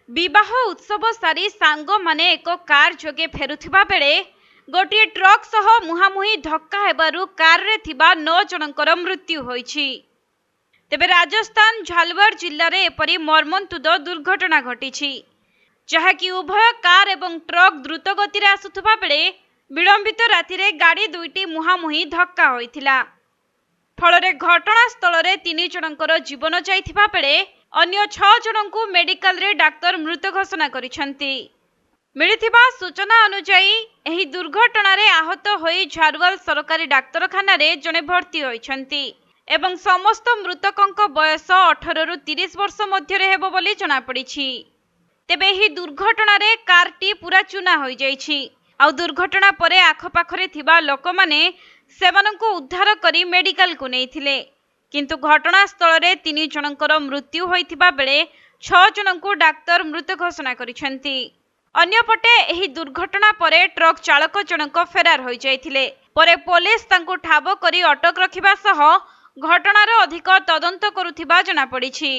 विवाह उत्सव सारी सांग माने एक कार जोगे फेरुथिबा बेले गोटे ट्रक सह मुहांमुही धक्का हेबारु कार रे थिबा 9 जनकर मृत्यु होईछि। तेबे राजस्थान झालवाड़ जिल्ला रे एपरि मर्मन्तुद दुर्घटना घटिछि, जहाँकि उभय कार एवं ट्रक द्रुत गति रे आसुथबा बेले विलंबित राति रे गाड़ी दुईटी मुहांमुही धक्का होइथिला। फलरे घटनास्थल रे 3 जनकर जीवन जाइथिबा बेले अन्य 6 जनकु मेडिकल रे डाक्तर मृत घोषणा करिसंती। मिलिथिबा सूचना अनुसार एही दुर्घटना रे आहत होई झारवाल सरकारी डाक्तरखाना रे जने भर्ती होइछंती एवं समस्त मृतकंक बयस 18 रु 30 वर्ष मध्य रे हेबो बोली जना पड़िछि। तेबे एही दुर्घटना रे कारटी पूरा चूना होई जाइछि। आ दुर्घटना परे आखपाखरे थिबा लोकमाने सेमानंकु उद्धार करी मेडिकल को नेइथिले, किंतु घटनास्थल रे 3 जनकर मृत्यु होइथिबा बेले 6 जनकु डाक्तर मृत घोषणा करिसंती। अन्यपटे एही दुर्घटना परे ट्रक चालक जनक फेरार होई जाइथिले। परे पुलिस तांको ठाब करी अटक रखिबा सह घटनार अधिक तदंत करुथिबा जना पड़िछि।